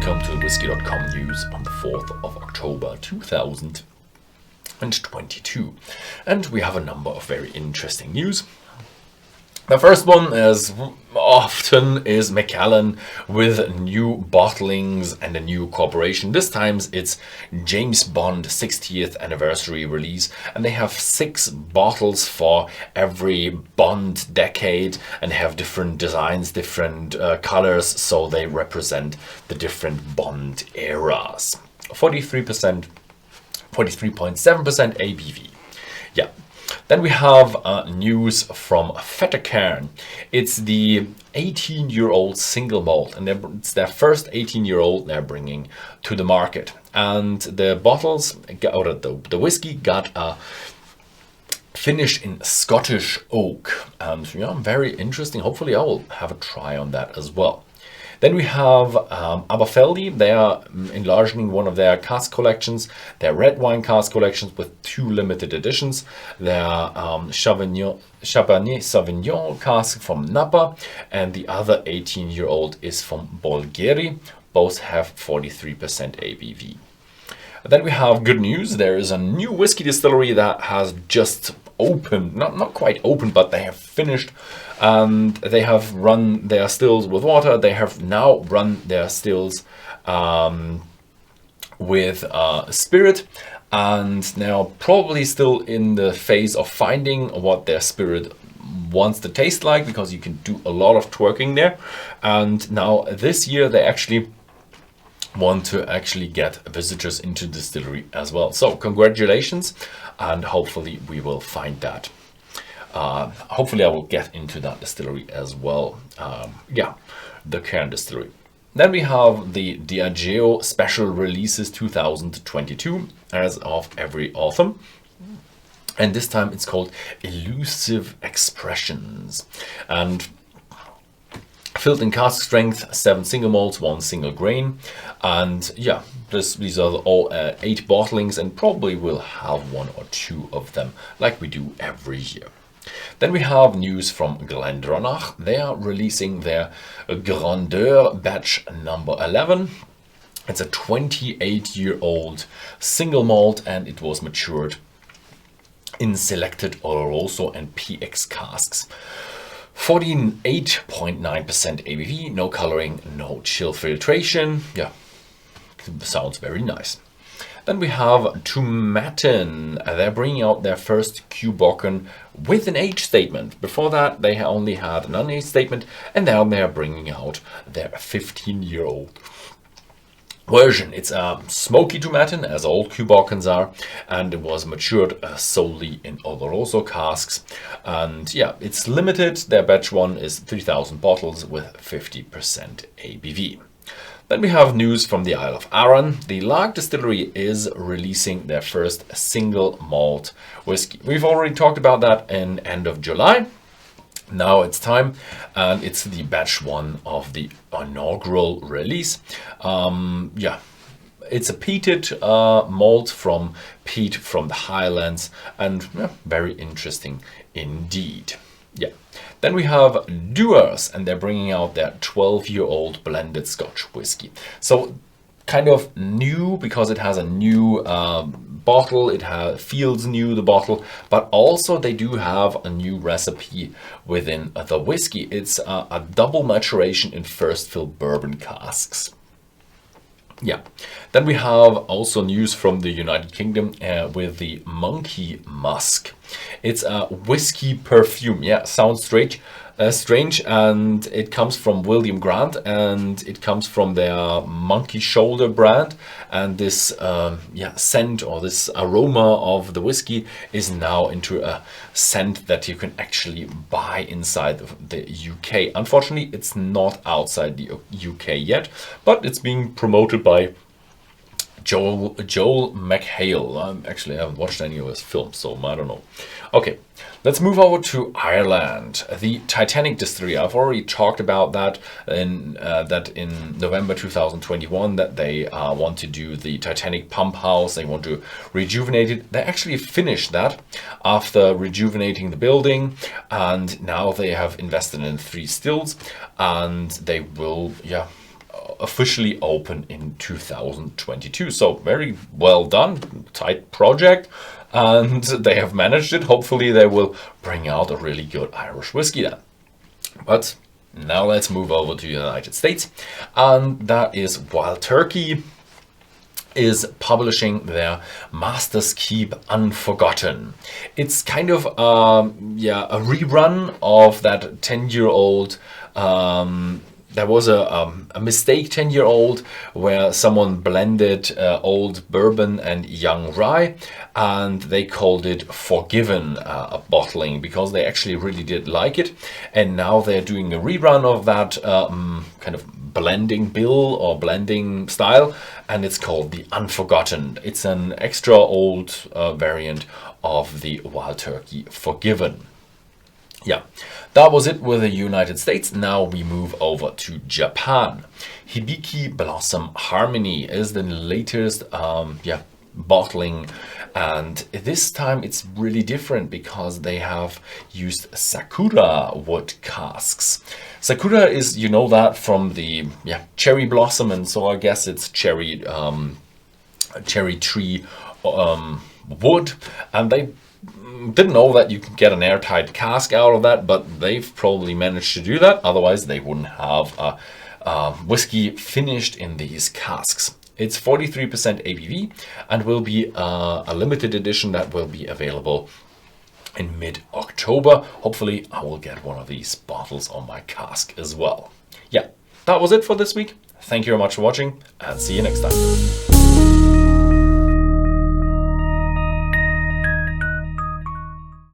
welcome to the Whisky.com news on the 4th of October 2022. And we have a number of very interesting news. The first one, as often, is Macallan with new bottlings and a new corporation. This time it's James Bond 60th anniversary release, and they have 6 bottles for every Bond decade and have different designs, different colors, so they represent the different Bond eras. 43%, 43.7% ABV. Yeah. Then we have news from Fettercairn. It's the 18-year-old single malt, and it's their first 18-year-old they're bringing to the market. And the bottles, or the whiskey, got a finish in Scottish oak, and yeah, very interesting. Hopefully, I will have a try on that as well. Then we have Aberfeldy. They are enlarging one of their cask collections, their Red Wine Cask Collections, with 2 limited editions. Their Cabernet Sauvignon cask from Napa, and the other 18-year-old is from Bulgari. Both have 43% ABV. Then we have good news. There is a new whiskey distillery that has just opened, not quite open, but they have finished, and they have run their stills with water. They have now run their stills with spirit, and now probably still in the phase of finding what their spirit wants to taste like, because you can do a lot of twerking there. And now this year they actually want to get visitors into the distillery as well. So congratulations, and hopefully we will find that. Hopefully I will get into that distillery as well. The Cairn Distillery. Then we have the Diageo Special Releases 2022 as of every autumn. And this time it's called Elusive Expressions. And filled in cask strength, 7 single malts, 1 single grain. And yeah, these are all 8 bottlings, and probably will have 1 or 2 of them like we do every year. Then we have news from Glendronach. They are releasing their Grandeur batch number 11. It's a 28-year-old single malt, and it was matured in selected Oloroso and PX casks. 48.9% ABV, no coloring, no chill filtration. Yeah, sounds very nice. Then we have Tomatin. They're bringing out their first Cù Bòcan with an age statement. Before that, they only had an unaged statement, and now they are bringing out their 15-year-old version. It's a smoky Tomatin, as all Cù Bòcans are, and it was matured solely in Oloroso casks. And yeah, it's limited. Their batch 1 is 3,000 bottles with 50% ABV. Then we have news from the Isle of Arran. The Lagg Distillery is releasing their first single malt whiskey. We've already talked about that in end of July. Now it's time, and it's the batch 1 of the inaugural release. It's a peated malt from peat from the Highlands, and very interesting indeed. Yeah. Then we have Dewars, and they're bringing out their 12-year-old blended Scotch whiskey. So kind of new, because it has a new bottle. It feels new, the bottle, but also they do have a new recipe within the whiskey. It's a double maturation in first fill bourbon casks. Yeah. Then we have also news from the United Kingdom with the Monkey Musk. It's a whiskey perfume. Yeah, sounds strange, and it comes from William Grant, and it comes from their Monkey Shoulder brand. And this scent, or this aroma of the whiskey, is now into a scent that you can actually buy inside the UK. Unfortunately, it's not outside the UK yet, but it's being promoted by Joel MacPhail. Actually, I haven't watched any of his films, so I don't know. Okay, let's move over to Ireland. The Titanic Distillery. I've already talked about that in November 2021, that they want to do the Titanic Pump House. They want to rejuvenate it. They actually finished that after rejuvenating the building, and now they have invested in 3 stills, and they will officially open in 2022. So very well done, tight project, and they have managed it. Hopefully they will bring out a really good Irish whiskey then. But now let's move over to the United States, and that is Wild Turkey is publishing their Master's Keep Unforgotten. It's kind of a rerun of that 10-year-old. There was a mistake 10-year-old where someone blended old bourbon and young rye, and they called it Forgiven a bottling because they actually really did like it. And now they're doing a rerun of that kind of blending bill or blending style, and it's called the Unforgotten. It's an extra old variant of the Wild Turkey Forgiven. Yeah, that was it with the United States. Now we move over to Japan. Hibiki Blossom Harmony is the latest bottling, and this time it's really different because they have used Sakura wood casks. Sakura is, you know that from the cherry blossom, and so I guess it's cherry tree wood, and they didn't know that you can get an airtight cask out of that, but they've probably managed to do that. Otherwise they wouldn't have a whiskey finished in these casks. It's 43% ABV and will be a limited edition that will be available in mid-October. Hopefully I will get one of these bottles on my cask as well. Yeah, that was it for this week. Thank you very much for watching, and see you next time.